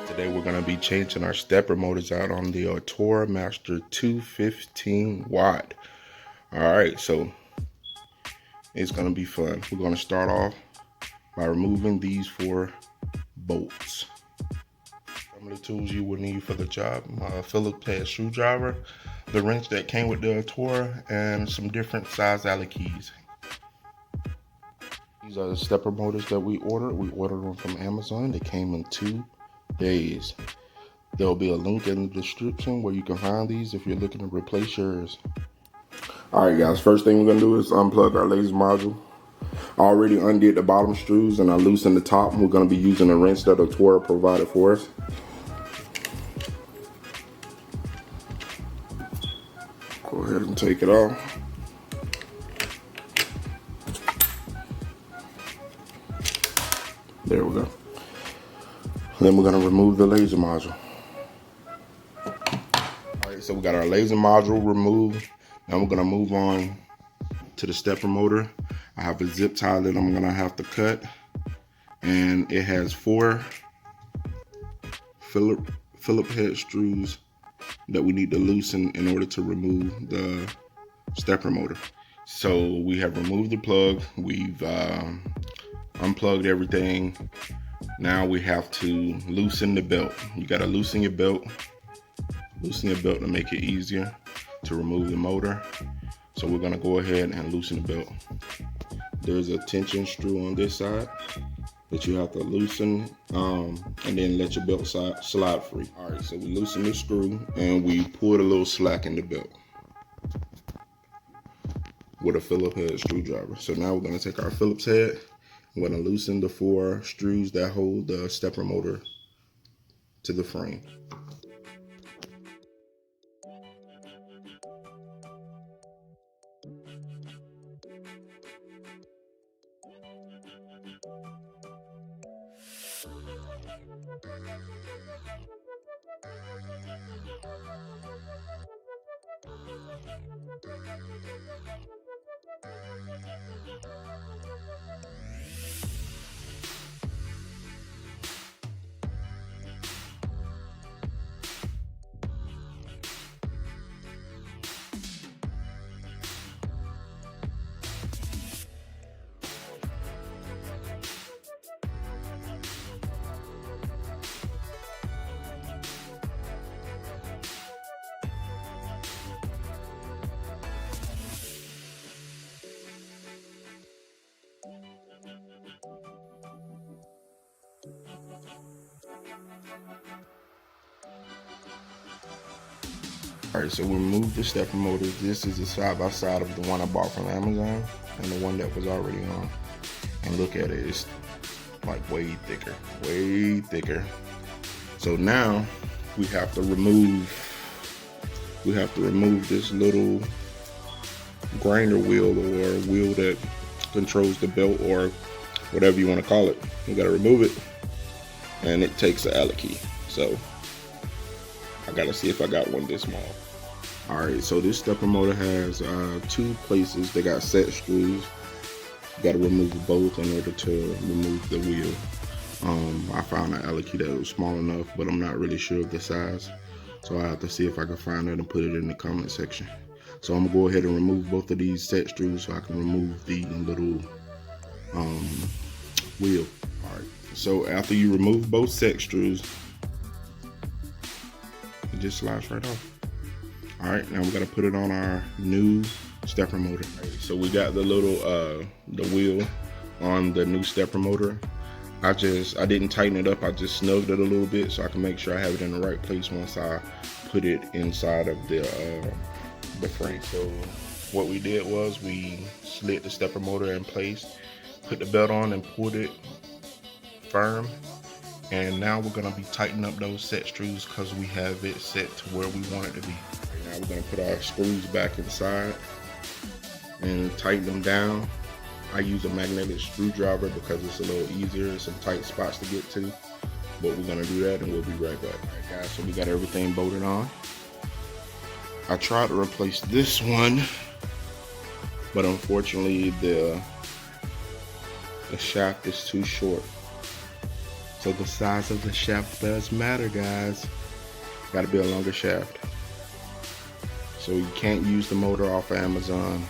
Today we're going to be changing our stepper motors out on the Ortur Master 215 watt. Alright, so it's going to be fun. We're going to start off by removing these 4 bolts. Some of the tools you will need for the job: Phillips head screwdriver, the wrench that came with the Ortur, and some different size Allen keys. These are the stepper motors that we ordered. We ordered them from Amazon. They came in 2 days. There'll be a link in the description where you can find these if you're looking to replace yours. Alright guys, first thing we're going to do is unplug our laser module. I already undid the bottom screws and I loosened the top. We're going to be using a wrench that Ortur provided for us. Go ahead and take it off. There we go. Then we're going to remove the laser module. Alright, so we got our laser module removed. Now we're going to move on to the stepper motor. I have a zip tie that I'm going to have to cut. And it has 4 Phillips head screws that we need to loosen in order to remove the stepper motor. So we have removed the plug. We've unplugged everything. Now we have to loosen the belt. You got to loosen your belt. Loosen your belt to make it easier to remove the motor. So we're going to go ahead and loosen the belt. There's a tension screw on this side that you have to loosen and then let your belt slide free. All right, so we loosen the screw and we pulled a little slack in the belt with a Phillips head screwdriver. So now we're going to take our Phillips head. I'm going to loosen the 4 screws that hold the stepper motor to the frame. Alright, so we removed the stepper motor. This is a side-by-side of the one I bought from Amazon and the one that was already on. And look at it, it's like way thicker, way thicker. So now we have to remove this little grinder wheel, or wheel that controls the belt, or whatever you want to call it. You gotta remove it, and it takes the Allen key. So I gotta see if I got one this small. Alright, so this stepper motor has 2 places. They got set screws. You gotta remove both in order to remove the wheel. I found an Allen key that was small enough, but I'm not really sure of the size. So I have to see if I can find it and put it in the comment section. So I'm gonna go ahead and remove both of these set screws so I can remove the little wheel. Alright, so after you remove both set screws, it just slides right off. Alright, now we gotta put it on our new stepper motor. Right, so we got the little the wheel on the new stepper motor. I didn't tighten it up, I just snugged it a little bit so I can make sure I have it in the right place once I put it inside of the frame. So what we did was we slid the stepper motor in place, put the belt on and pulled it firm. And now we're gonna be tightening up those set screws because we have it set to where we want it to be. Right, now we're gonna put our screws back inside and tighten them down. I use a magnetic screwdriver because it's a little easier, some tight spots to get to. But we're gonna do that and we'll be right back. Alright guys, so we got everything bolted on. I tried to replace this one, but unfortunately the shaft is too short. So the size of the shaft does matter, guys. Got to be a longer shaft. So you can't use the motor off of Amazon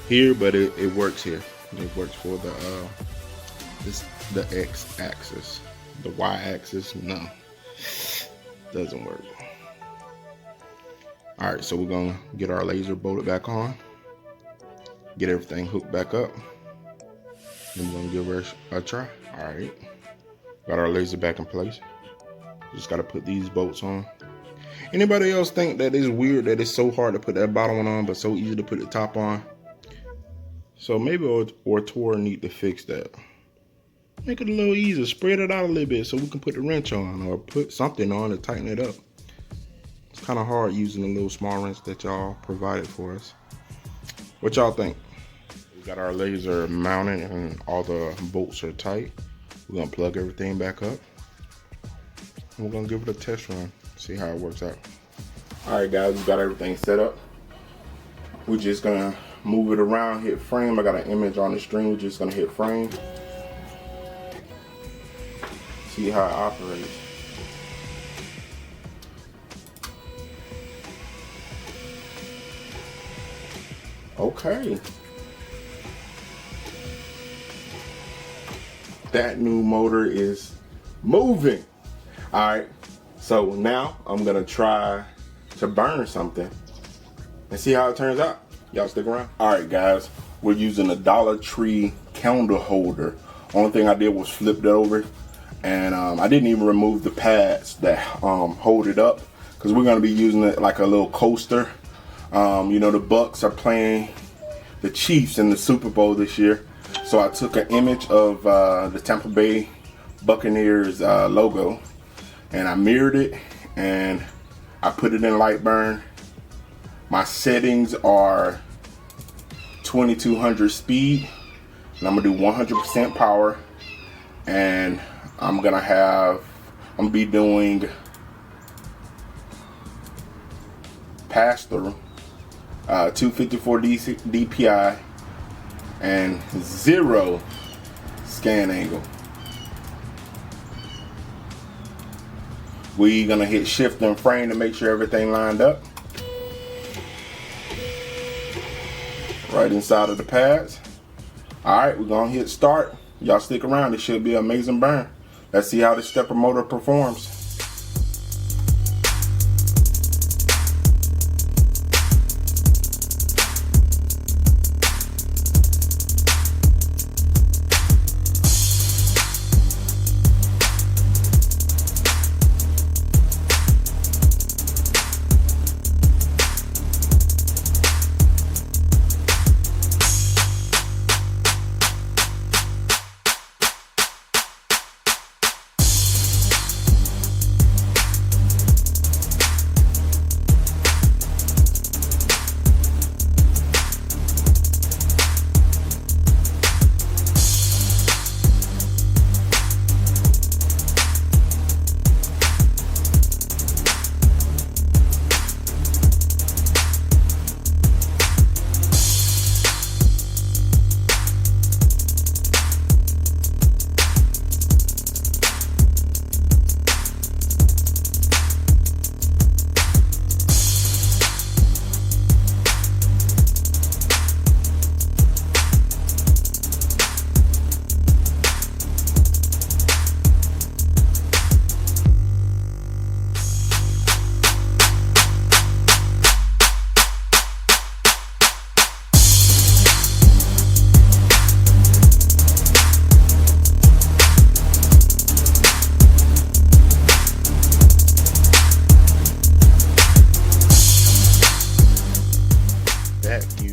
here, but it works here. It works for the X-axis. The Y-axis, no, doesn't work. All right, so we're gonna get our laser bolted back on, get everything hooked back up, and we're gonna give her a try. All right, got our laser back in place. Just gotta put these bolts on. Anybody else think that it's weird that it's so hard to put that bottom one on, but so easy to put the top on? So maybe Ortur need to fix that. Make it a little easier, spread it out a little bit so we can put the wrench on or put something on to tighten it up. It's kind of hard using the little small wrench that y'all provided for us. What y'all think? We got our laser mounted and all the bolts are tight. We're gonna plug everything back up. And we're gonna give it a test run, see how it works out. All right guys, we got everything set up. We're just gonna move it around, hit frame. I got an image on the screen. We're just gonna hit frame. See how it operates. Okay. That new motor is moving. All right, so now I'm gonna try to burn something and see how it turns out. Y'all stick around. All right guys, we're using a Dollar Tree candle holder. Only thing I did was flip it over, and I didn't even remove the pads that hold it up, because we're gonna be using it like a little coaster. You know, the Bucks are playing the Chiefs in the Super Bowl this year, so I took an image of the Tampa Bay Buccaneers logo, and I mirrored it and I put it in light burn. My settings are 2200 speed, and I'm gonna do 100% power, and I'm gonna be doing pass through, 254 DPI, and 0 scan angle. We're gonna hit shift and frame to make sure everything lined up. Right inside of the pads. All right, we're gonna hit start. Y'all stick around, it should be an amazing burn. Let's see how the stepper motor performs.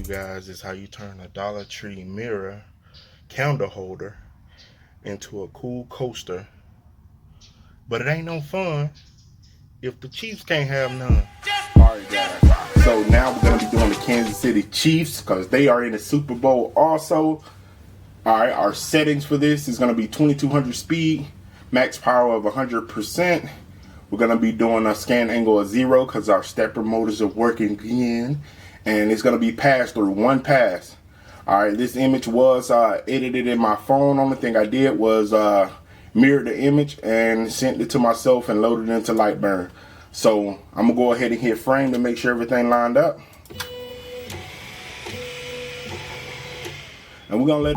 Guys, is how you turn a Dollar Tree mirror candle holder into a cool coaster. But it ain't no fun if the Chiefs can't have none. Alright guys, so now we're going to be doing the Kansas City Chiefs because they are in the Super Bowl also. Alright, our settings for this is going to be 2200 speed, max power of 100%. We're going to be doing a scan angle of 0 because our stepper motors are working again. And it's going to be passed through, one pass. All right, this image was edited in my phone. Only thing I did was mirrored the image and sent it to myself and loaded it into Lightburn. So I'm gonna go ahead and hit frame to make sure everything lined up. And we're gonna let